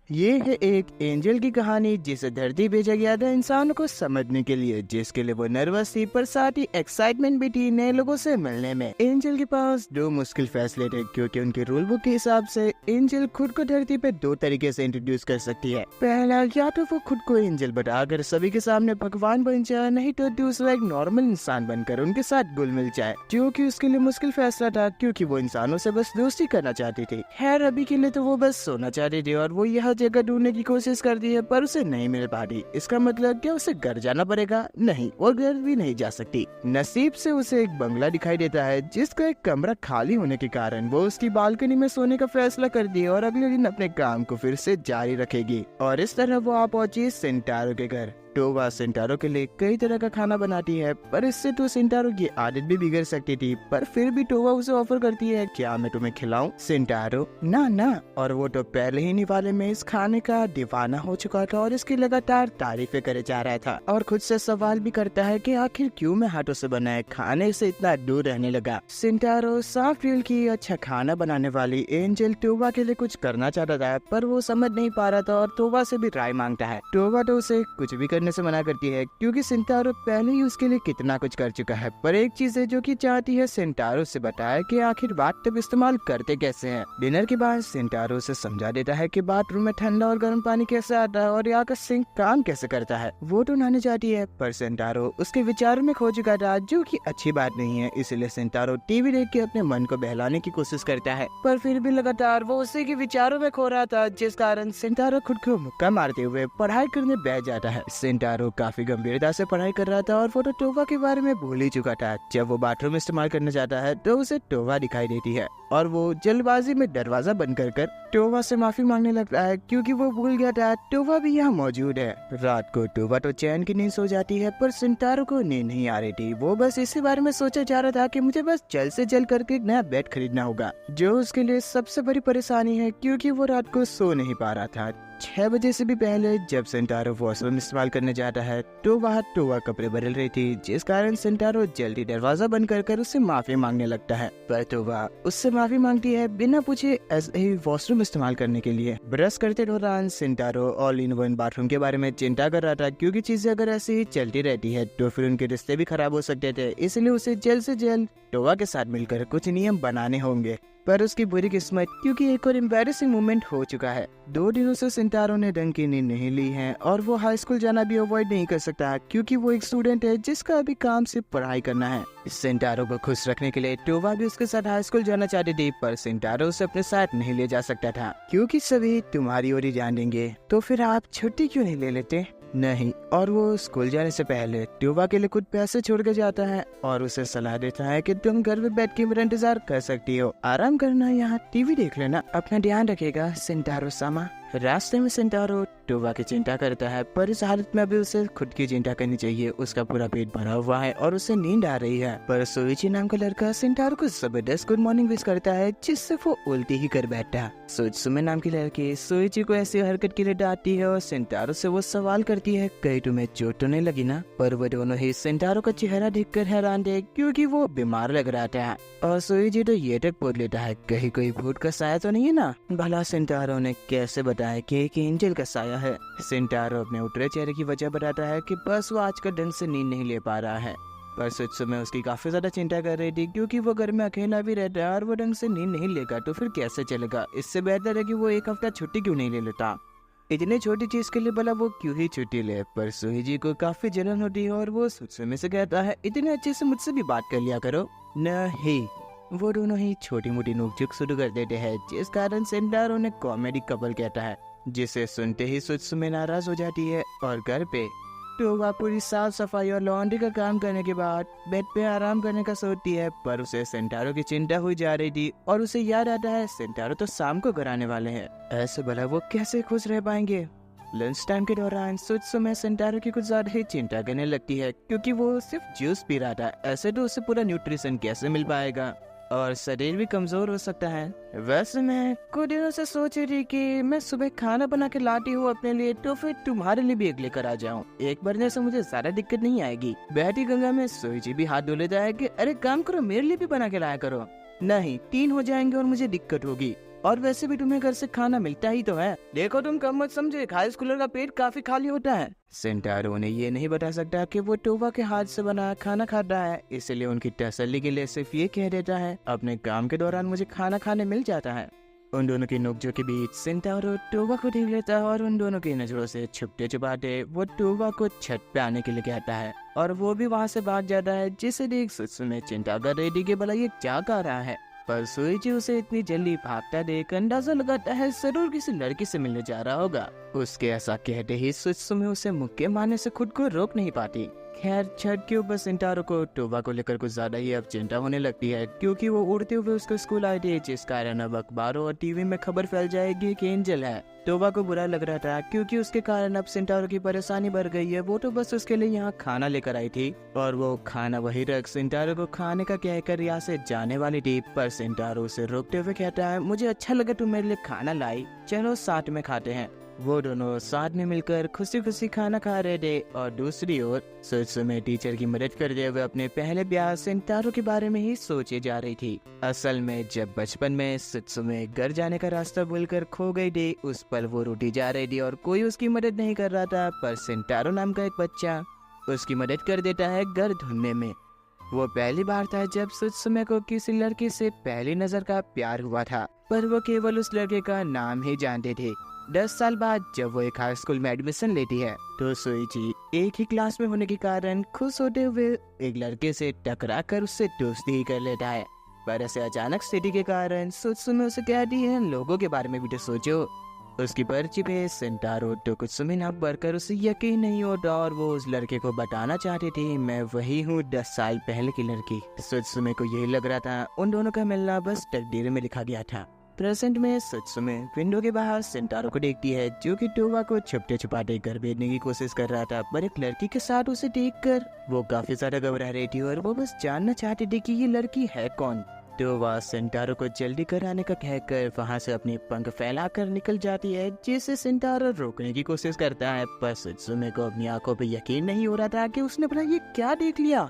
ये है एक एंजल की कहानी जिसे धरती भेजा गया था इंसानों को समझने के लिए, जिसके लिए वो नर्वस थी पर साथ ही एक्साइटमेंट भी थी नए लोगों से मिलने में। एंजल के पास दो मुश्किल फैसले थे क्योंकि उनके रूल बुक के हिसाब से एंजल खुद को धरती पे दो तरीके से इंट्रोड्यूस कर सकती है। पहला, या तो वो खुद को एंजल बताकर सभी के सामने भगवान बन जाए, नहीं तो दूसरा एक नॉर्मल इंसान बनकर उनके साथ घुल मिल जाए, जो कि उसके लिए मुश्किल फैसला था क्योंकि वो इंसानों से बस दोस्ती करना चाहती थी। खैर अभी के लिए तो वो बस सोना चाहती थी और वो यह जगह ढूंढने की कोशिश करती है पर उसे नहीं मिल पाती। इसका मतलब क्या उसे घर जाना पड़ेगा? नहीं, और घर भी नहीं जा सकती। नसीब से उसे एक बंगला दिखाई देता है जिसका एक कमरा खाली होने के कारण वो उसकी बालकनी में सोने का फैसला करती है और अगले दिन अपने काम को फिर से जारी रखेगी। और इस तरह वो आ पहुंची सिंटारो के घर। टोवा सिंटारो के लिए कई तरह का खाना बनाती है पर इससे तो सिंटारो की आदत भी बिगड़ सकती थी, पर फिर भी टोवा उसे ऑफर करती है, क्या मैं तुम्हें खिलाऊं? सिंटारो ना ना, और वो तो पहले ही निवाले में इस खाने का दीवाना हो चुका था और इसकी लगातार तारीफें करे जा रहा था और खुद से सवाल भी करता है कि आखिर क्यों मैं हाथों से बनाए खाने से इतना दूर रहने लगा। सिंटारो साफ दिल की अच्छा खाना बनाने वाली एंजल टोवा के लिए कुछ करना चाहता था पर वो समझ नहीं पा रहा था और टोवा से भी राय मांगता है। टोवा तो उसे कुछ भी करने से मना करती है क्योंकि सिंटारो पहले ही उसके लिए कितना कुछ कर चुका है, पर एक चीज है जो कि चाहती है सिंटारो से बताए कि आखिर बाथटब इस्तेमाल करते कैसे हैं। डिनर के बाद सिंटारो से समझा देता है कि बाथरूम में ठंडा और गर्म पानी कैसे आता है और यहाँ का सिंक काम कैसे करता है। वो तो नहाने चाहती है पर सिंटारो उसके विचारों में खो चुका था, जो कि अच्छी बात नहीं है। इसलिए सिंटारो टीवी देख के अपने मन को बहलाने की कोशिश करता है, पर फिर भी लगातार वो उसी के विचारों में खो रहा था, जिस कारण सिंटारो खुद को मुक्का मारते हुए पढ़ाई करने बैठ जाता है। सिंटारो काफी गंभीरता से पढ़ाई कर रहा था और वो तो टोवा के बारे में भूल ही चुका था। जब वो बाथरूम इस्तेमाल करने जाता है तो उसे टोवा दिखाई देती है और वो जल्दबाजी में दरवाजा बंद कर टोवा से माफी मांगने लगता है क्योंकि वो भूल गया था टोवा भी यहाँ मौजूद है। रात को टोवा तो चैन की नींद सो जाती है पर सिंटारो को नींद नहीं आ रही थी। वो बस इसी बारे में सोचा जा रहा था कि मुझे बस जल्द से जल्द करके एक नया बेड खरीदना होगा, जो उसके लिए सबसे बड़ी परेशानी है क्योंकि वो रात को सो नहीं पा रहा था। 6 बजे से भी पहले जब सिंटारो वॉशरूम इस्तेमाल करने जाता है तो वहाँ टोवा कपड़े बदल रही थी, जिस कारण सिंटारो जल्दी दरवाजा बंद कर उससे माफी मांगने लगता है, पर टोवा उससे माफी मांगती है बिना पूछे ऐसे ही वॉशरूम इस्तेमाल करने के लिए। ब्रश करते दौरान सिंटारो ऑल इन वन बाथरूम के बारे में चिंता कर रहा था क्योंकि चीजें अगर ऐसे ही चलती रहती है तो फिर उनके रिश्ते भी खराब हो सकते थे, इसलिए उसे जल्द से जल्द टोवा के साथ मिलकर कुछ नियम बनाने होंगे। पर उसकी बुरी किस्मत क्योंकि एक और एम्बैरेसिंग मोमेंट हो चुका है। 2 दिनों से सिंटारो ने ढंग की नींद नहीं ली है और वो हाई स्कूल जाना भी अवॉइड नहीं कर सकता क्योंकि वो एक स्टूडेंट है जिसका अभी काम से पढ़ाई करना है। सिंटारो को खुश रखने के लिए टोवा भी उसके साथ हाई स्कूल जाना चाहती थी, पर सिंटारो उसे अपने साथ नहीं ले जा सकता था क्योंकि सभी तुम्हारी ओर ही जान देंगे, तो फिर आप छुट्टी क्यों नहीं ले लेते? नहीं, और वो स्कूल जाने से पहले टोवा के लिए कुछ पैसे छोड़ के जाता है और उसे सलाह देता है कि तुम घर में बैठ के मेरा इंतजार कर सकती हो, आराम करना, यहाँ टीवी देख लेना, अपना ध्यान रखेगा सिंटारो सामा। रास्ते में सिंटारो टोवा की चिंता करता है पर इस हालत में अभी उसे खुद की चिंता करनी चाहिए। उसका पूरा पेट भरा हुआ है और उसे नींद आ रही है, पर सोइची नाम का लड़का सिंटारो को जबरदस्त गुड मॉर्निंग विश करता है जिससे वो उल्टी ही कर बैठा। सुमे नाम की लड़की सोइची को ऐसी हरकत के लिए डांटती है और सिंटारो से वो सवाल करती है कहीं तुम्हें चोट तो नहीं लगी ना? पर वो दोनों ही सिंटारो का चेहरा देखकर हैरान थे क्योंकि वो बीमार लग रहा था और सोइची तो ये तक पूछ लेता है कहीं कोई भूत का साया तो नहीं है ना? भला सिंटारो ने कैसे बताया कि एक एंजल का साया है? सिंटारो अपने उतरे चेहरे की वजह बताता है कि बस वो आजकल ढंग से नींद नहीं ले पा रहा है, पर सुत्सुमे उसकी काफी ज्यादा चिंता कर रही थी क्योंकि वो घर में अकेला भी रहता है और वो ढंग से नींद नहीं लेगा तो फिर कैसे चलेगा। इससे बेहतर है कि वो एक हफ्ता छुट्टी क्यों नहीं ले लेता। इतनी छोटी चीज के लिए भला वो क्यों ही छुट्टी ले? पर सोहिजी को काफी जलन होती है और वो सुत्सुमे से कहता है इतने अच्छे से मुझसे भी बात कर लिया करो। नहीं, वो दोनों ही छोटी मोटी नोकझोंक शुरू कर देते हैं, जिस कारण सिंटारो ने कॉमेडी कपल कहता है, जिसे सुनते ही सुत्सुमे नाराज हो जाती है और घर पे टोवा पूरी साफ सफाई और लॉन्ड्री का काम करने के बाद बेड पे आराम करने का सोचती है, पर उसे सिंटारो की चिंता हुई जा रही थी और उसे याद आता है सिंटारो तो शाम को घर आने वाले हैं, ऐसे भला वो कैसे खुश रह पाएंगे। लंच टाइम के दौरान सुत्सुमे सिंटारो की कुछ ज्यादा ही चिंता करने लगती है क्योंकि वो सिर्फ जूस पी रहा था, ऐसे तो उसे पूरा न्यूट्रिशन कैसे मिल पाएगा और शरीर भी कमजोर हो सकता है। वैसे मैं कुछ दिनों से सोच रही थी कि मैं सुबह खाना बना के लाती हूँ अपने लिए, तो फिर तुम्हारे लिए भी एक लेकर आ जाऊँ। एक बनने से मुझे ज्यादा दिक्कत नहीं आएगी। बहती गंगा में सोइची भी हाथ धो लेता है कि अरे काम करो, मेरे लिए भी बना के लाया करो। नहीं, 3 हो जाएंगे और मुझे दिक्कत होगी। और वैसे भी तुम्हें घर से खाना मिलता ही तो है। देखो तुम कम मत समझे, हाई स्कूलर का पेट काफी खाली होता है। सेंटारो ने ये नहीं बता सकता कि वो टोबा के हाथ से बना खाना खा रहा है, इसलिए उनकी तसल्ली के लिए सिर्फ ये कह देता है, अपने काम के दौरान मुझे खाना खाने मिल जाता है। उन दोनों की नोकझोंक के बीच सेंटारो टोबा को देख लेता है और उन दोनों की नजरों से छुपते छुपाते वो टोबा को छत पे आने के लिए कहता है और वो भी वहाँ से भाग जाता है, जिसे देख सुत्सुमे चिंता कर रही थी कि भला ये क्या कर रहा है। पर सुइची उसे इतनी जल्दी भागता देख अंदाजा लगाता है जरूर किसी लड़की से मिलने जा रहा होगा। उसके ऐसा कहते ही सुत्सुमे उसे मुक्के मारने से खुद को रोक नहीं पाती। खैर छत के ऊपर सेंटारो को टोबा को लेकर कुछ ज्यादा ही अब चिंता होने लगती है, क्योंकि वो उड़ते हुए उसको स्कूल आए थे, जिस कारण अब अखबारों और टीवी में खबर फैल जाएगी कि एंजल है। टोबा को बुरा लग रहा था क्योंकि उसके कारण अब सेंटारो की परेशानी बढ़ गई है। वो तो बस उसके लिए यहाँ खाना लेकर आई थी और वो खाना वही रख सेंटारो को खाने का कहकर यहाँ से जाने वाली थी, पर सेंटारो उसे रोकते हुए कहता है, मुझे अच्छा लगा तुम मेरे लिए खाना लाई, चलो साथ में खाते हैं। वो दोनों साथ में मिलकर खुशी खुशी खाना खा रहे थे और दूसरी ओर सुत्सुमे टीचर की मदद करते हुए अपने पहले ब्याह सेंटारो के बारे में ही सोचे जा रही थी। असल में जब बचपन में सुत्सुमे घर जाने का रास्ता भूलकर खो गई थी, उस पर वो रूठी जा रही थी और कोई उसकी मदद नहीं कर रहा था, पर सेंटारो नाम का एक बच्चा उसकी मदद कर देता है घर ढूंढने में। वो पहली बार था जब सुत्सुमे को किसी लड़की से पहली नजर का प्यार हुआ था, पर वो केवल उस लड़के का नाम ही जानते थे। 10 साल बाद जब वो एक हाई स्कूल में एडमिशन लेती है तो सुइची एक ही क्लास में होने के कारण खुश होते हुए एक लड़के से टकरा कर उससे दोस्ती ही कर लेता है। पर ऐसे अचानक स्थिति के कारण सुत्सुमे उसे कहती है, लोगों के बारे में भी तो सोचो। उसकी पर्ची पे सेंटारो तो कुछ समय न बढ़कर उसे यकीन नहीं होता और वो उस लड़के को बताना चाहती थी, मैं वही हूँ 10 साल पहले की लड़की। सुत्सुमे को यही लग रहा था उन दोनों का मिलना बस तकदीर में लिखा गया था। प्रेजेंट में सुत्सुमे विंडो के बाहर सेंटारो को देखती है, जो कि टोबा को छुपते छुपाते घर भेजने की कोशिश कर रहा था, पर एक लड़की के साथ उसे देखकर वो काफी ज्यादा घबरा रही थी और वो बस जानना चाहती थी कि ये लड़की है कौन। टोबा सेंटारो को जल्दी कराने का कहकर वहाँ से अपने पंख फैलाकर निकल जाती है, जिसे सेंटारो रोकने की कोशिश करता है, पर सुत्सुमे को अपनी आंखों पे यकीन नहीं हो रहा था कि उसने भला ये क्या देख लिया।